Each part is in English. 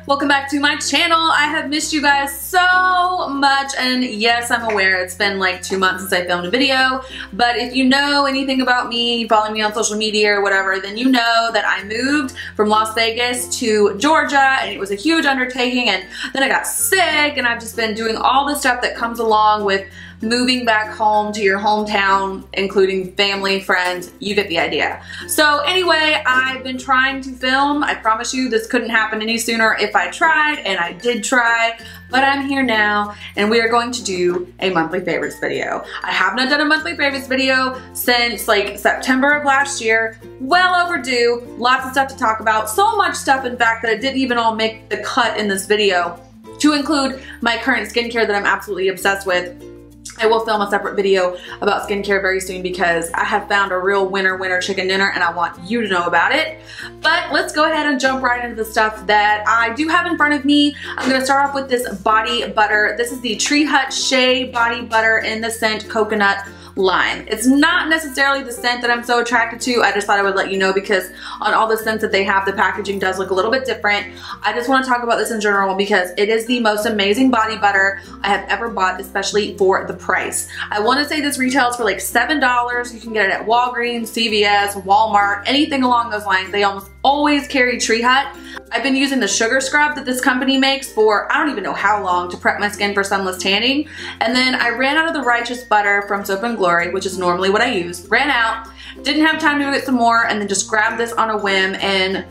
welcome back to my channel. I have missed you guys so much, and yes, I'm aware it's been like 2 months since I filmed a video, but if you know anything about me, follow me on social media or whatever, then you know that I moved from Las Vegas to Georgia, and it was a huge undertaking, and then I got sick, and I've just been doing all the stuff that comes along with moving back home to your hometown, including family, friends, you get the idea. So anyway, I've been trying to film. I promise you this couldn't happen any sooner if I tried, and I did try, but I'm here now, and we are going to do a monthly favorites video. I have not done a monthly favorites video since like September of last year. Well overdue, lots of stuff to talk about. So much stuff, in fact, that it didn't even all make the cut in this video, to include my current skincare that I'm absolutely obsessed with. I will film a separate video about skincare very soon because I have found a real winner chicken dinner and I want you to know about it. But let's go ahead and jump right into the stuff that I do have in front of me. I'm going to start off with this body butter. This is the Tree Hut Shea body butter in the scent Coconut Lime. It's not necessarily the scent that I'm so attracted to. I just thought I would let you know because on all the scents that they have, the packaging does look a little bit different. I just want to talk about this in general because it is the most amazing body butter I have ever bought, especially for the price. I want to say this retails for like $7. You can get it at Walgreens, CVS, Walmart, anything along those lines. They almost always carry Tree Hut. I've been using the sugar scrub that this company makes for I don't even know how long to prep my skin for sunless tanning. And then I ran out of the Righteous butter from Soap and Glory, which is normally what I use. Ran out, didn't have time to get some more, and then just grabbed this on a whim, and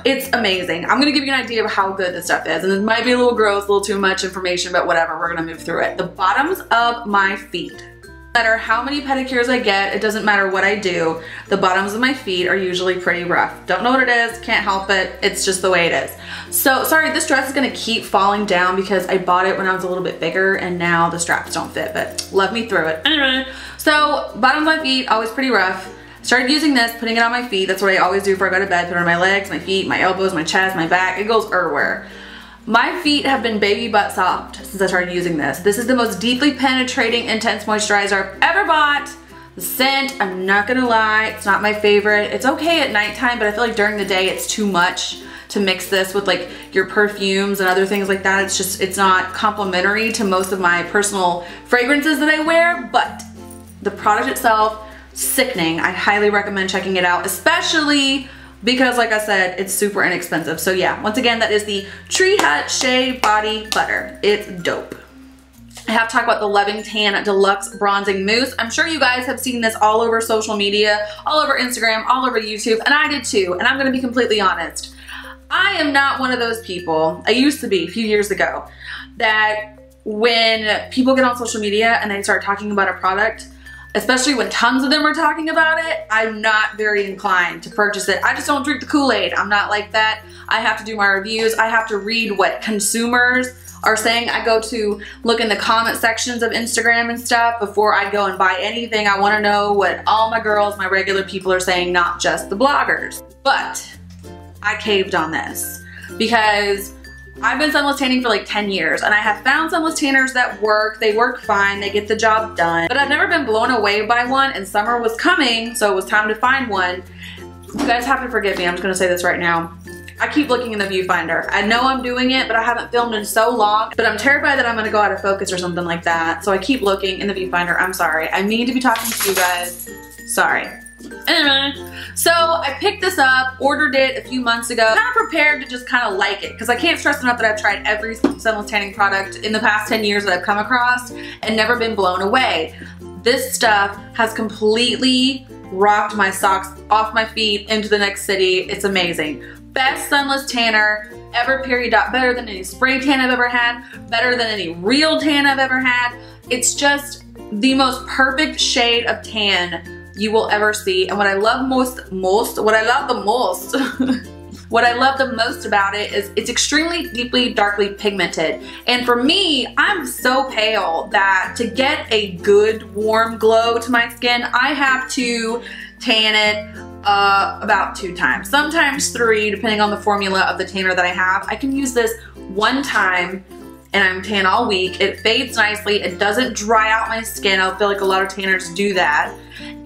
it's amazing. I'm gonna give you an idea of how good this stuff is, and it might be a little gross, a little too much information, but whatever, we're gonna move through it. The bottoms of my feet. No matter how many pedicures I get, it doesn't matter what I do, the bottoms of my feet are usually pretty rough. Don't know what it is, can't help it, it's just the way it is. So sorry, this dress is gonna keep falling down because I bought it when I was a little bit bigger and now the straps don't fit, but love me through it. Anyway, so bottoms of my feet, always pretty rough. Started using this, putting it on my feet. That's what I always do before I go to bed, put it on my legs, my feet, my elbows, my chest, my back, it goes everywhere. My feet have been baby butt soft since I started using this. This is the most deeply penetrating, intense moisturizer I've ever bought. The scent, I'm not gonna lie, it's not my favorite. It's okay at nighttime, but I feel like during the day it's too much to mix this with like your perfumes and other things like that. It's just, it's not complimentary to most of my personal fragrances that I wear, but the product itself, sickening. I highly recommend checking it out, especially because like I said, it's super inexpensive. So yeah, once again, that is the Tree Hut Shea Body Butter. It's dope. I have to talk about the Loving Tan Deluxe Bronzing Mousse. I'm sure you guys have seen this all over social media, all over Instagram, all over YouTube, and I did too. And I'm gonna be completely honest. I am not one of those people, I used to be a few years ago, that when people get on social media and they start talking about a product, especially when tons of them are talking about it, I'm not very inclined to purchase it. I just don't drink the Kool-Aid. I'm not like that. I have to do my reviews. I have to read what consumers are saying. I go to look in the comment sections of Instagram and stuff before I go and buy anything. I wanna know what all my girls, my regular people are saying, not just the bloggers. But I caved on this because I've been sunless tanning for like 10 years and I have found sunless tanners that work. They work fine, they get the job done. But I've never been blown away by one, and summer was coming, so it was time to find one. You guys have to forgive me, I'm just gonna say this right now. I keep looking in the viewfinder. I know I'm doing it, but I haven't filmed in so long, but I'm terrified that I'm gonna go out of focus or something like that. So I keep looking in the viewfinder, I'm sorry. I mean to be talking to you guys, sorry. Anyway, so I picked this up, ordered it a few months ago, kind of prepared to just kind of like it because I can't stress enough that I've tried every sunless tanning product in the past 10 years that I've come across and never been blown away. This stuff has completely rocked my socks off my feet into the next city. It's amazing. Best sunless tanner ever, period. Better than any spray tan I've ever had, better than any real tan I've ever had. It's just the most perfect shade of tan you will ever see. And what I love what I love the most about it is it's extremely deeply, darkly pigmented. And for me, I'm so pale that to get a good warm glow to my skin, I have to tan it about 2 times, sometimes 3, depending on the formula of the tanner that I have. I can use this 1 time and I'm tan all week. It fades nicely. It doesn't dry out my skin. I feel like a lot of tanners do that.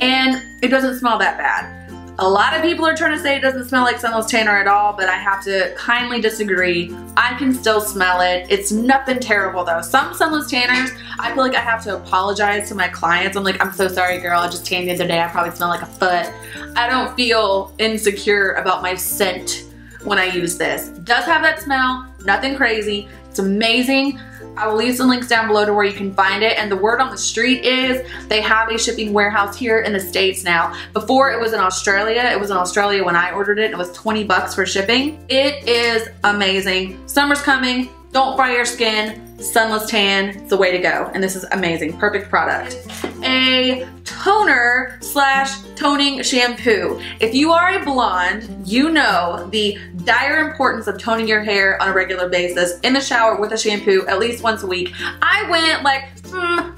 And it doesn't smell that bad. A lot of people are trying to say it doesn't smell like sunless tanner at all, but I have to kindly disagree. I can still smell it. It's nothing terrible though. Some sunless tanners, I feel like I have to apologize to my clients. I'm like, I'm so sorry girl, I just tanned the other day. I probably smell like a foot. I don't feel insecure about my scent when I use this. It does have that smell, nothing crazy. It's amazing. I will leave some links down below to where you can find it, and the word on the street is they have a shipping warehouse here in the States now. Before it was in Australia. It was in Australia when I ordered it, and it was 20 bucks for shipping. It is amazing. Summer's coming. Don't fry your skin. Sunless tan, it's the way to go. And this is amazing, perfect product. A toner slash toning shampoo. If you are a blonde, you know the dire importance of toning your hair on a regular basis in the shower with a shampoo at least once a week. I went like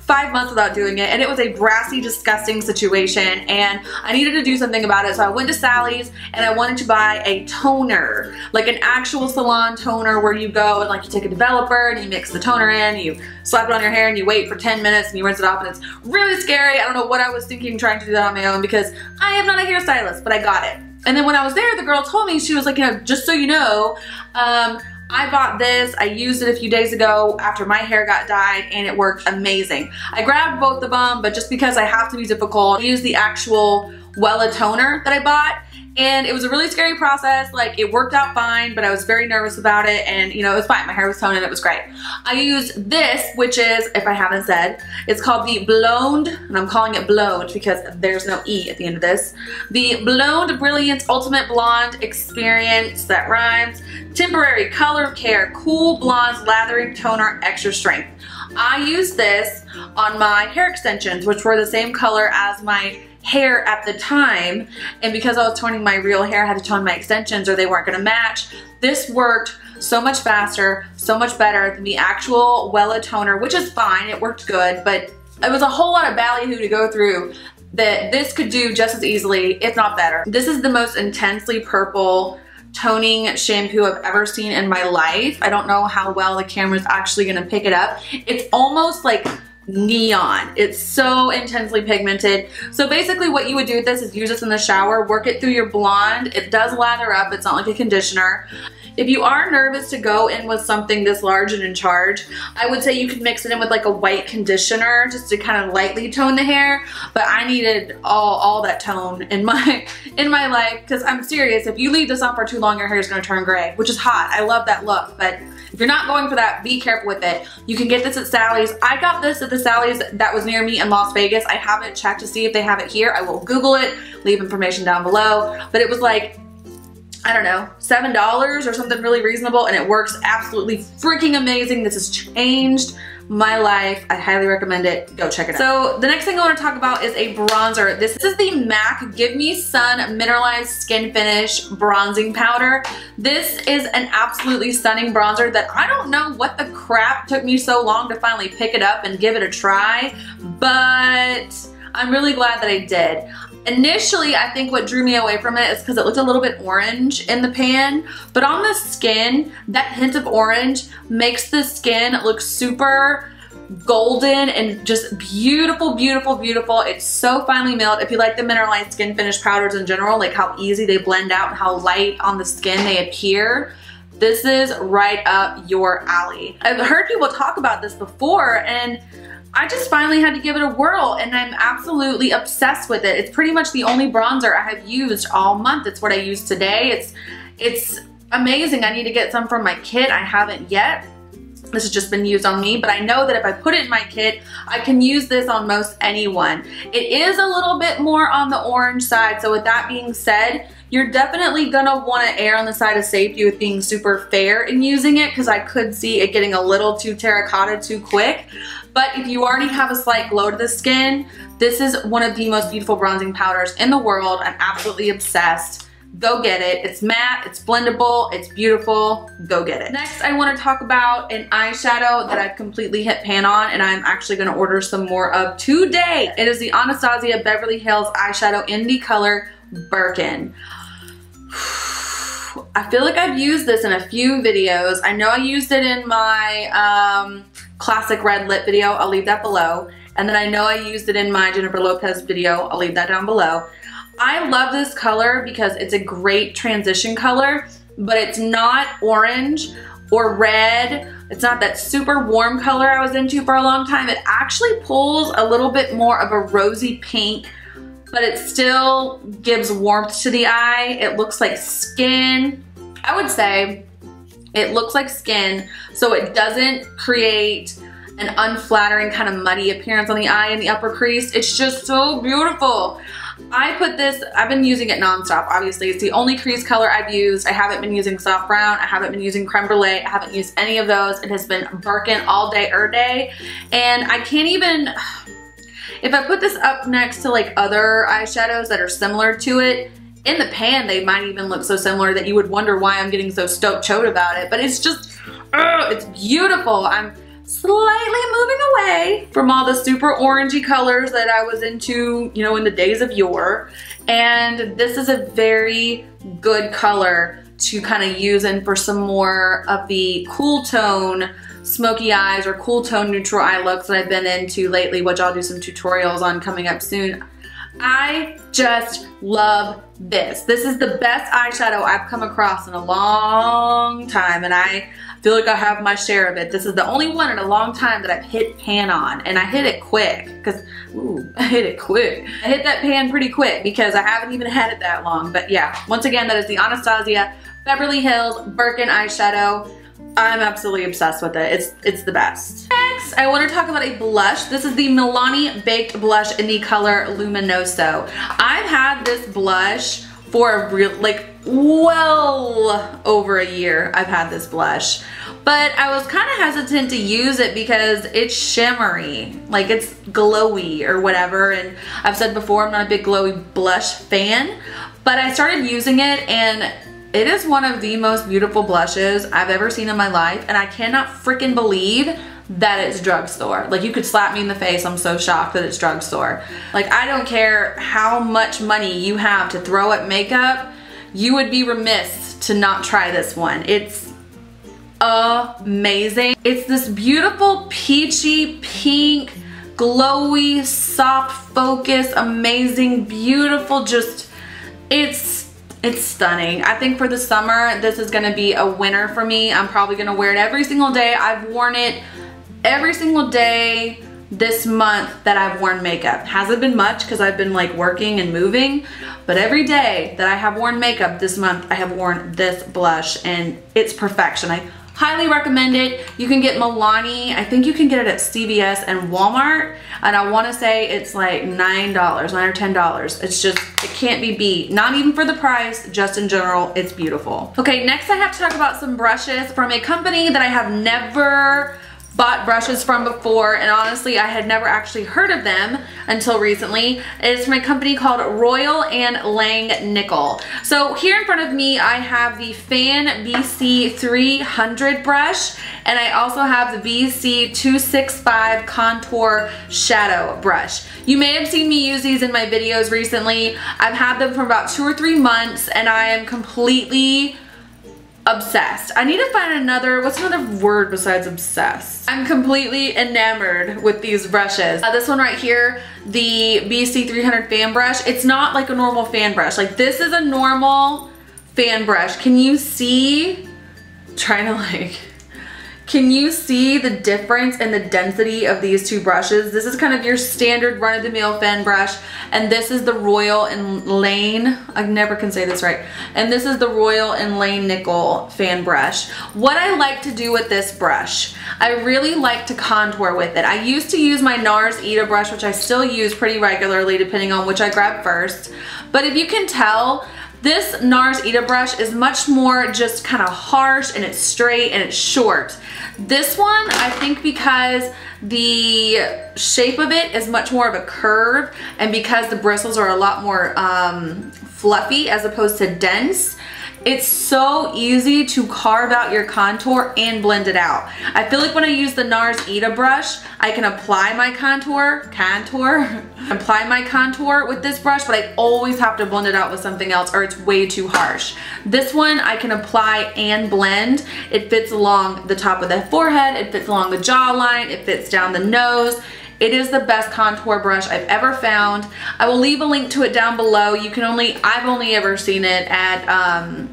5 months without doing it, and it was a brassy, disgusting situation, and I needed to do something about it. So I went to Sally's and I wanted to buy a toner, like an actual salon toner where you go and like you take a developer and you mix the toner in, you slap it on your hair and you wait for 10 minutes and you rinse it off, and it's really scary. I don't know what I was thinking trying to do that on my own because I am not a hairstylist, but I got it. And then when I was there, the girl told me, she was like, you know, just so you know, I bought this, I used it a few days ago after my hair got dyed, and it worked amazing. I grabbed both of them, but just because I have to be difficult, I used the actual Wella toner that I bought, and it was a really scary process. Like, it worked out fine, but I was very nervous about it, and you know, it was fine. My hair was toned and it was great. I used this, which is, if I haven't said, it's called the BLOND, and I'm calling it BLOND because there's no E at the end of this. The BLOND Brilliant Ultimate Blonde Experience, that rhymes, Temporary Color Care Cool Blondes Lathering Toner Extra Strength. I used this on my hair extensions, which were the same color as my hair at the time, and because I was toning my real hair, I had to tone my extensions or they weren't gonna match. This worked so much faster, so much better than the actual Wella toner, which is fine, it worked good, but it was a whole lot of ballyhoo to go through that this could do just as easily, if not better. This is the most intensely purple toning shampoo I've ever seen in my life. I don't know how well the camera's actually gonna pick it up. It's almost like neon. It's so intensely pigmented. So basically what you would do with this is use this in the shower, work it through your blonde. It does lather up, it's not like a conditioner. If you are nervous to go in with something this large and in charge, I would say you could mix it in with like a white conditioner just to kind of lightly tone the hair, but I needed all that tone in my life, because I'm serious, if you leave this on for too long, your hair is going to turn gray, which is hot. I love that look, but if you're not going for that, be careful with it. You can get this at Sally's. I got this at the Sally's that was near me in Las Vegas. I haven't checked to see if they have it here. I will Google it, leave information down below, but it was like, I don't know, $7 or something really reasonable, and it works absolutely freaking amazing. This has changed my life. I highly recommend it. Go check it out. So the next thing I want to talk about is a bronzer. This is the MAC Give Me Sun Mineralized Skin Finish Bronzing Powder. This is an absolutely stunning bronzer that I don't know what the crap took me so long to finally pick it up and give it a try, but I'm really glad that I did. Initially, I think what drew me away from it is because it looked a little bit orange in the pan, but on the skin, that hint of orange makes the skin look super golden and just beautiful, beautiful, beautiful. It's so finely milled. If you like the mineralized skin finish powders in general, like how easy they blend out and how light on the skin they appear, this is right up your alley. I've heard people talk about this before, and I just finally had to give it a whirl, and I'm absolutely obsessed with it. It's pretty much the only bronzer I have used all month. It's what I used today. It's amazing. I need to get some from my kit. I haven't yet. This has just been used on me, but I know that if I put it in my kit, I can use this on most anyone. It is a little bit more on the orange side, so with that being said, you're definitely gonna wanna err on the side of safety with being super fair in using it, because I could see it getting a little too terracotta too quick. But if you already have a slight glow to the skin, this is one of the most beautiful bronzing powders in the world. I'm absolutely obsessed. Go get it. It's matte, it's blendable, it's beautiful. Go get it. Next, I want to talk about an eyeshadow that I've completely hit pan on, and I'm actually going to order some more of today. It is the Anastasia Beverly Hills eyeshadow in the color Birkin. I feel like I've used this in a few videos. I know I used it in my classic red lip video. I'll leave that below. And then I know I used it in my Jennifer Lopez video. I'll leave that down below. I love this color because it's a great transition color, but it's not orange or red. It's not that super warm color I was into for a long time. It actually pulls a little bit more of a rosy pink, but it still gives warmth to the eye. It looks like skin. I would say it looks like skin, so it doesn't create an unflattering kind of muddy appearance on the eye and the upper crease. It's just so beautiful. I put this, I've been using it nonstop, obviously. It's the only crease color I've used. I haven't been using soft brown. I haven't been using creme brulee. I haven't used any of those. It has been Birkin all day, day. And I can't even, if I put this up next to like other eyeshadows that are similar to it, in the pan they might even look so similar that you would wonder why I'm getting so stoked about it. But it's just, it's beautiful. I'm slightly moving away from all the super orangey colors that I was into, you know, in the days of yore. And this is a very good color to kind of use in for some more of the cool tone smoky eyes or cool tone neutral eye looks that I've been into lately, which I'll do some tutorials on coming up soon. I just love this. This is the best eyeshadow I've come across in a long time, and I feel like I have my share of it. This is the only one in a long time that I've hit pan on, and I hit it quick because, ooh, I hit it quick. I hit that pan pretty quick because I haven't even had it that long. But yeah, once again, that is the Anastasia Beverly Hills Birkin eyeshadow. I'm absolutely obsessed with it. It's the best. Next, I want to talk about a blush. This is the Milani Baked Blush in the color Luminoso. I've had this blush for a real, like, well over a year. I've had this blush, but I was kind of hesitant to use it because it's shimmery, like it's glowy or whatever. And I've said before, I'm not a big glowy blush fan, but I started using it and it is one of the most beautiful blushes I've ever seen in my life, and I cannot freaking believe that it's drugstore. Like, you could slap me in the face, I'm so shocked that it's drugstore. Like, I don't care how much money you have to throw at makeup, you would be remiss to not try this one. It's amazing. It's this beautiful peachy pink, glowy, soft focus, amazing, beautiful, just, it's stunning. I think for the summer, this is gonna be a winner for me. I'm probably gonna wear it every single day. I've worn it every single day this month that I've worn makeup. Hasn't been much because I've been like working and moving, but every day that I have worn makeup this month, I have worn this blush and it's perfection. I highly recommend it. You can get Milani, I think you can get it at CVS and Walmart, and I want to say it's like $9 or $10. It's just, it can't be beat. Not even for the price, just in general, it's beautiful. Okay, next I have to talk about some brushes from a company that I have never bought brushes from before, and honestly I had never actually heard of them until recently. It's from a company called Royal and Langnickle. So here in front of me I have the Fan BC 300 brush, and I also have the BC 265 Contour Shadow brush. You may have seen me use these in my videos recently. I've had them for about 2 or 3 months and I am completely obsessed. I need to find another, what's another word besides obsessed? I'm completely enamored with these brushes. This one right here, the BC 300 fan brush, it's not like a normal fan brush. Like, this is a normal fan brush. Can you see? Can you see the difference in the density of these two brushes? This is kind of your standard run-of-the-mill fan brush, and this is the Royal and Lane, I never can say this right, and this is the Royal and Langnickle fan brush. What I like to do with this brush, I really like to contour with it. I used to use my NARS Ita brush, which I still use pretty regularly depending on which I grab first, but if you can tell, this NARS Ita brush is much more just kind of harsh, and it's straight and it's short. This one, I think because the shape of it is much more of a curve, and because the bristles are a lot more fluffy as opposed to dense, it's so easy to carve out your contour and blend it out. I feel like when I use the NARS Ita brush, I can apply my contour with this brush, but I always have to blend it out with something else or it's way too harsh. This one I can apply and blend. It fits along the top of the forehead, it fits along the jawline, it fits down the nose. It is the best contour brush I've ever found. I will leave a link to it down below. I've only ever seen it at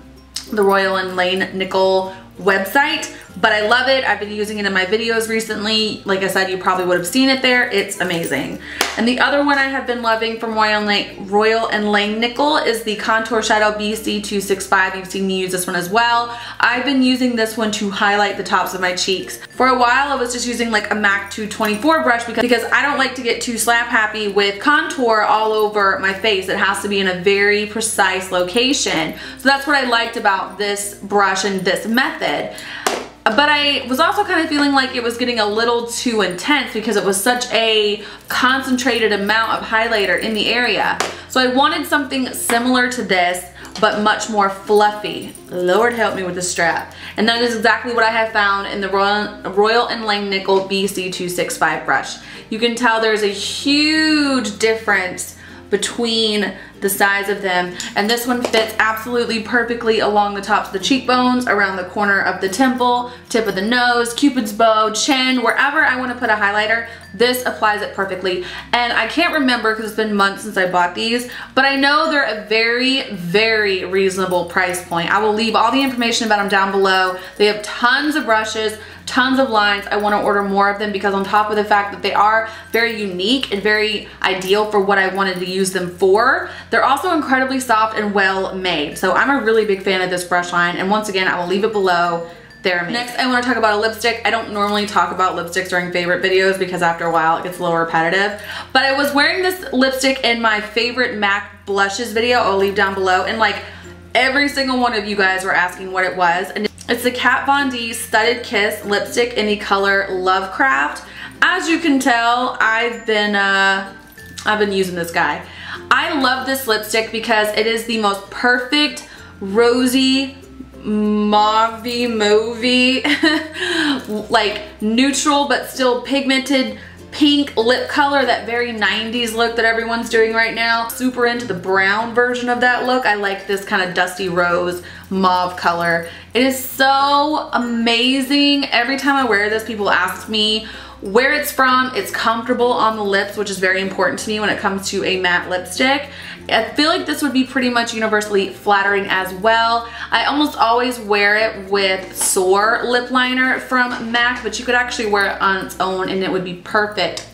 the Royal and Langnickle website, but I love it. I've been using it in my videos recently. Like I said, you probably would have seen it there. It's amazing. And the other one I have been loving from Royal and Langnickle is the Contour Shadow BC265. You've seen me use this one as well. I've been using this one to highlight the tops of my cheeks. For a while, I was just using like a MAC 224 brush because I don't like to get too slap happy with contour all over my face. It has to be in a very precise location. So that's what I liked about this brush and this method. But I was also kind of feeling like it was getting a little too intense because it was such a concentrated amount of highlighter in the area. So I wanted something similar to this, but much more fluffy. Lord help me with the strap. And that is exactly what I have found in the Royal and Langnickle BC265 brush. You can tell there's a huge difference between the size of them, and this one fits absolutely perfectly along the tops of the cheekbones, around the corner of the temple, tip of the nose, cupid's bow, chin, wherever I want to put a highlighter. This applies it perfectly. And I can't remember because it's been months since I bought these, but I know they're a very, very reasonable price point. I will leave all the information about them down below. They have tons of brushes, tons of lines. I want to order more of them because on top of the fact that they are very unique and very ideal for what I wanted to use them for, they're also incredibly soft and well made. So I'm a really big fan of this brush line, and once again, I will leave it below. They're amazing. Next, I want to talk about a lipstick. I don't normally talk about lipsticks during favorite videos because after a while it gets a little repetitive, but I was wearing this lipstick in my favorite MAC blushes video. I'll leave down below, and like every single one of you guys were asking what it was, and it's the Kat Von D Studded Kiss lipstick in the color Lovecraft. As you can tell, I've been using this guy. I love this lipstick because it is the most perfect rosy mauvey like neutral but still pigmented pink lip color, that very 90s look that everyone's doing right now. Super into the brown version of that look. I like this kind of dusty rose mauve color. It is so amazing. Every time I wear this, people ask me where it's from. It's comfortable on the lips, which is very important to me when it comes to a matte lipstick. I feel like this would be pretty much universally flattering as well. I almost always wear it with Soar lip liner from MAC, but you could actually wear it on its own and it would be perfect.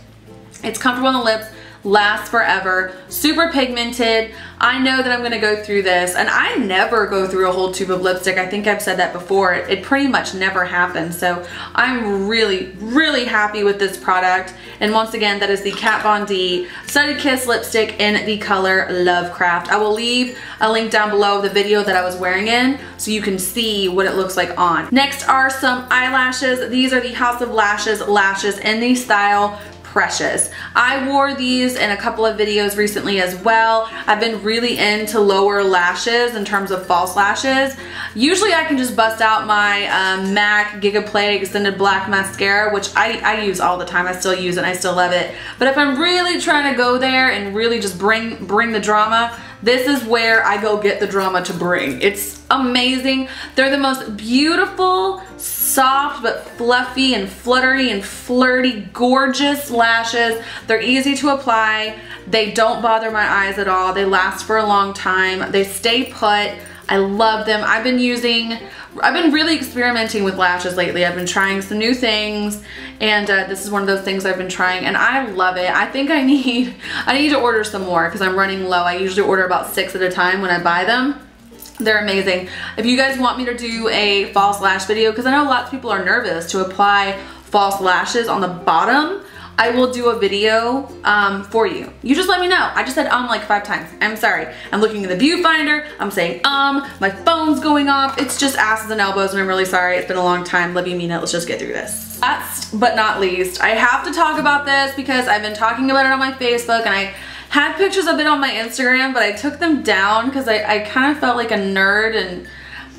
It's comfortable on the lips, lasts forever, super pigmented. I know that I'm gonna go through this, and I never go through a whole tube of lipstick. I think I've said that before. It pretty much never happens, so I'm really, really happy with this product. And once again, that is the Kat Von D Studded Kiss lipstick in the color Lovecraft. I will leave a link down below of the video that I was wearing in so you can see what it looks like on. Next are some eyelashes. These are the House of Lashes lashes in the style Precious. I wore these in a couple of videos recently as well. I've been really into lower lashes in terms of false lashes. Usually I can just bust out my MAC Giga Play Extended Black Mascara, which I use all the time. I still use it and I still love it. But if I'm really trying to go there and really just bring the drama, this is where I go get the drama to bring. It's amazing. They're the most beautiful, soft but fluffy and fluttery and flirty, gorgeous lashes. They're easy to apply. They don't bother my eyes at all. They last for a long time. They stay put. I love them. I've been really experimenting with lashes lately. I've been trying some new things, and this is one of those things I've been trying, and I love it. I think I need to order some more because I'm running low. I usually order about 6 at a time when I buy them. They're amazing. If you guys want me to do a false lash video, because I know lots of people are nervous to apply false lashes on the bottom, I will do a video for you. You just let me know. I just said like 5 times. I'm sorry. I'm looking in the viewfinder. I'm saying my phone's going off. It's just asses and elbows, and I'm really sorry. It's been a long time. Love you, mean it. Let's just get through this. Last but not least, I have to talk about this because I've been talking about it on my Facebook, and I had pictures of it on my Instagram, but I took them down because I kind of felt like a nerd, and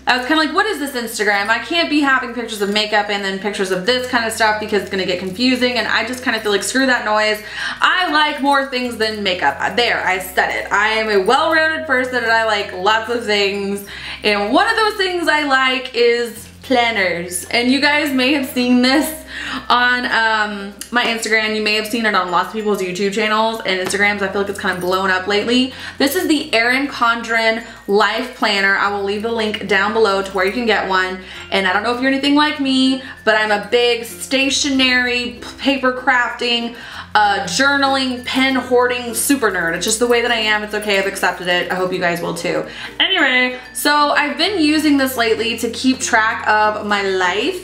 I was kind of like, what is this Instagram? I can't be having pictures of makeup and then pictures of this kind of stuff because it's gonna get confusing, and I just kind of feel like, screw that noise. I like more things than makeup. There, I said it. I am a well-rounded person and I like lots of things, and one of those things I like is planners. And you guys may have seen this on my Instagram. You may have seen it on lots of people's YouTube channels and Instagrams. I feel like it's kind of blown up lately. This is the Erin Condren Life Planner. I will leave the link down below to where you can get one. And I don't know if you're anything like me, but I'm a big stationery, paper crafting, journaling, pen hoarding super nerd. It's just the way that I am. It's okay, I've accepted it. I hope you guys will too. Anyway, so I've been using this lately to keep track of my life.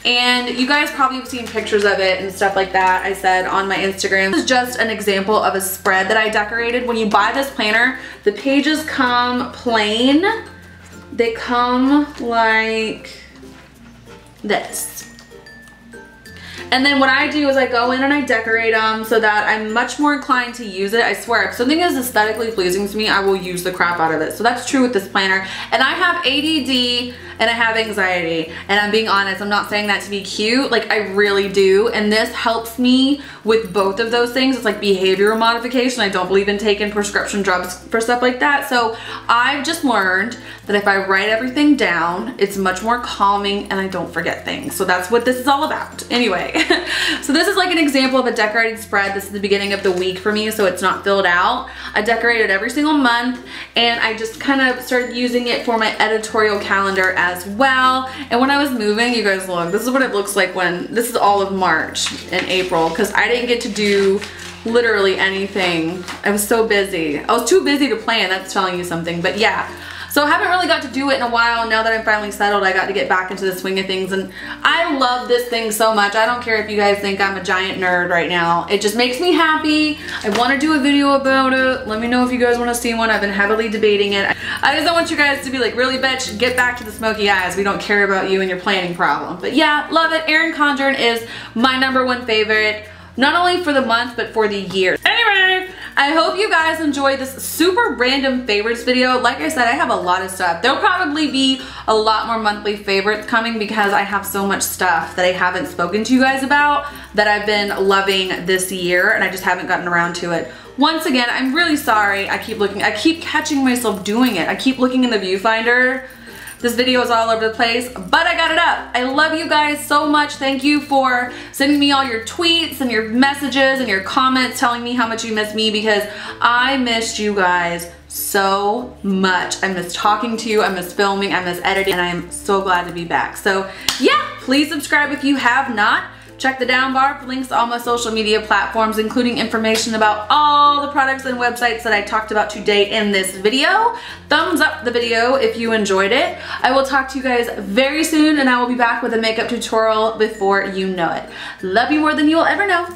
And you guys probably have seen pictures of it and stuff like that, I said on my Instagram. This is just an example of a spread that I decorated. When you buy this planner, the pages come plain. They come like this. And then what I do is I go in and I decorate them so that I'm much more inclined to use it. I swear, if something is aesthetically pleasing to me, I will use the crap out of it. So that's true with this planner. And I have ADD and I have anxiety. And I'm being honest, I'm not saying that to be cute. Like, I really do. And this helps me with both of those things. It's like behavioral modification. I don't believe in taking prescription drugs for stuff like that. So I've just learned that if I write everything down, it's much more calming and I don't forget things. So that's what this is all about. Anyway, so this is like an example of a decorated spread. This is the beginning of the week for me, so it's not filled out. I decorated every single month and I just kind of started using it for my editorial calendar as well. And when I was moving, you guys look, this is what it looks like when, this is all of March and April, because I didn't get to do literally anything. I was so busy. I was too busy to plan, that's telling you something, but yeah. So I haven't really got to do it in a while. Now that I'm finally settled, I got to get back into the swing of things, and I love this thing so much. I don't care if you guys think I'm a giant nerd right now. It just makes me happy. I want to do a video about it. Let me know if you guys want to see one. I've been heavily debating it. I just don't want you guys to be like, really bitch, get back to the smoky eyes. We don't care about you and your planning problem. But yeah, love it. Erin Condren is my #1 favorite. Not only for the month, but for the year. Anyway, I hope you guys enjoyed this super random favorites video. Like I said, I have a lot of stuff. There'll probably be a lot more monthly favorites coming because I have so much stuff that I haven't spoken to you guys about that I've been loving this year, and I just haven't gotten around to it. Once again, I'm really sorry. I keep catching myself doing it. I keep looking in the viewfinder. This video is all over the place, but I got it up. I love you guys so much. Thank you for sending me all your tweets and your messages and your comments telling me how much you miss me, because I missed you guys so much. I miss talking to you, I miss filming, I miss editing, and I am so glad to be back. So yeah, please subscribe if you have not. Check the down bar for links to all my social media platforms, including information about all the products and websites that I talked about today in this video. Thumbs up the video if you enjoyed it. I will talk to you guys very soon, and I will be back with a makeup tutorial before you know it. Love you more than you will ever know.